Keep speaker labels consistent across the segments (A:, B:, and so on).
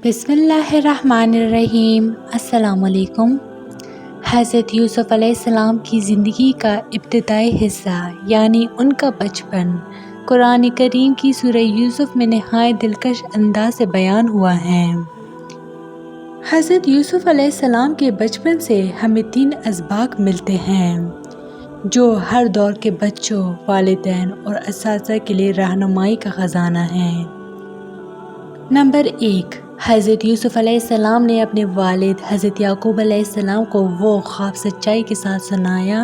A: बिस्मिल्लाहिर्रहमानिर्रहीम। अस्सलाम वालेकुम। हज़रत यूसुफ़ अलैहिस्सलाम की ज़िंदगी का इब्तिदाई हिस्सा यानी उनका बचपन कुरान करीम की सूरह यूसुफ़ में नहायत दिलकश अंदाज से बयान हुआ है। हज़रत यूसुफ़ अलैहिस्सलाम के बचपन से हमें 3 असबाक मिलते हैं जो हर दौर के बच्चों, वालिदैन और असातिज़ा के लिए रहनुमाई का ख़जाना है। नंबर 1, हज़रत यूसुफ़ अलैहिस्सलाम ने अपने वालिद हज़रत याकूब अलैहिस्सलाम को वो ख्वाब सच्चाई के साथ सुनाया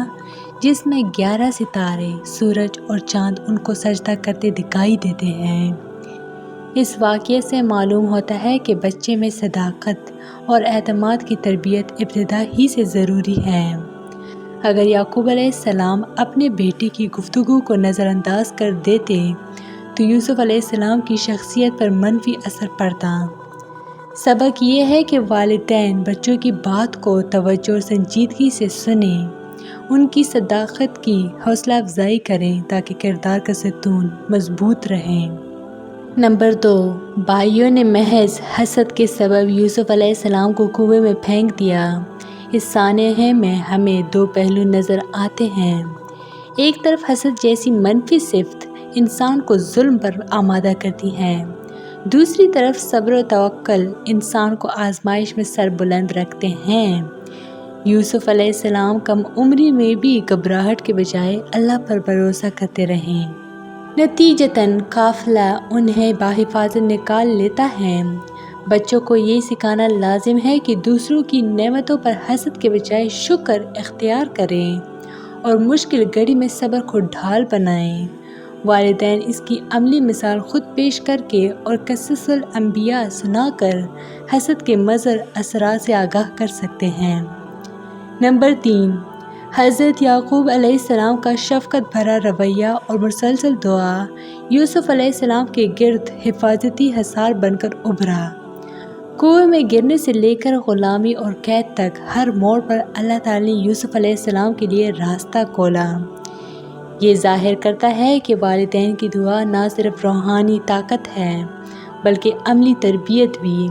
A: जिसमें 11 सितारे, सूरज और चाँद उनको सजदा करते दिखाई देते हैं। इस वाक़ये से मालूम होता है कि बच्चे में सदाकत और एतमाद की तरबियत इब्तिदा ही से ज़रूरी है। अगर याकूब अलैहिस्सलाम अपने बेटे की गुफ्तगू को नज़रअंदाज कर देते तो यूसुफ़ अलैहिस्सलाम की शख्सियत पर मनफी असर पड़ता। सबक ये है कि वालिदैन बच्चों की बात को तवज्जो और संजीदगी से सुनें, उनकी सदाकत की हौसला अफजाई करें ताकि किरदार का सतून मजबूत रहें। नंबर 2, भाइयों ने महज हसद के सबब यूसुफ़ अलैहिस्सलाम को कुएं में फेंक दिया। इस सानहे में हमें 2 पहलू नज़र आते हैं। एक तरफ हसद जैसी मनफी सिफ़त इंसान को जुल्म पर आमादा करती हैं, दूसरी तरफ सब्र व तवक्कुल इंसान को आजमाइश में सर बुलंद रखते हैं। यूसुफ़ अलैहिस्सलाम कम उम्री में भी घबराहट के बजाय अल्लाह पर भरोसा करते रहें। नतीजतन काफ़िला उन्हें बाहिफाज़त निकाल लेता है। बच्चों को ये सिखाना लाजिम है कि दूसरों की नेमतों पर हसद के बजाय शुक्र इख्तियार करें और मुश्किल घड़ी में सब्र को ढाल बनाएं। वालिदैन इसकी अमली मिसाल ख़ुद पेश करके और क़िस्सुल अंबिया सुनाकर हसद के मज़र असरात से आगाह कर सकते हैं। नंबर 3, हज़रत याकूब अलैहिस्सलाम का शफ़क़त भरा रवैया और मुसलसल दुआ यूसुफ़ अलैहिस्सलाम के गिर्द हिफाजती हसार बनकर उभरा। कुएं में गिरने से लेकर ग़ुलामी और कैद तक हर मोड़ पर अल्लाह ताला ने यूसुफ़ अलैहिस्सलाम के लिए रास्ता खोला। ये ज़ाहिर करता है कि वालिदैन की दुआ न सिर्फ रूहानी ताकत है बल्कि अमली तरबियत भी।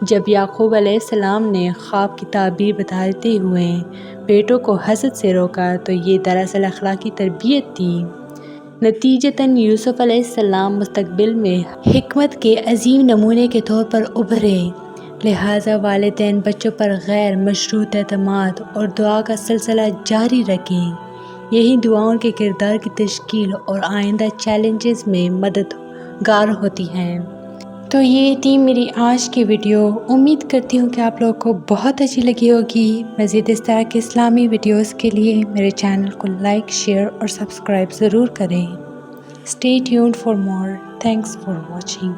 A: जब याकूब अलैहिस्सलाम ने ख्वाब की ताबीर बताते हुए बेटों को हसद से रोका तो ये दरअसल अखलाकी तरबियत थी। नतीजतन यूसुफ़ अलैहिस्सलाम मुस्तक़बिल में हिकमत के अजीम नमूने के तौर पर उभरे। लिहाजा वालिदैन बच्चों पर गैर मशरूत एतमाद और दुआ का सिलसिला जारी रखें। यही दुआओं के किरदार की तश्कील और आइंदा चैलेंजेस में मददगार होती हैं। तो ये थी मेरी आज की वीडियो। उम्मीद करती हूँ कि आप लोगों को बहुत अच्छी लगी होगी। मज़ीद इस तरह के इस्लामी वीडियोस के लिए मेरे चैनल को लाइक, शेयर और सब्सक्राइब ज़रूर करें। Stay tuned for more. Thanks for watching.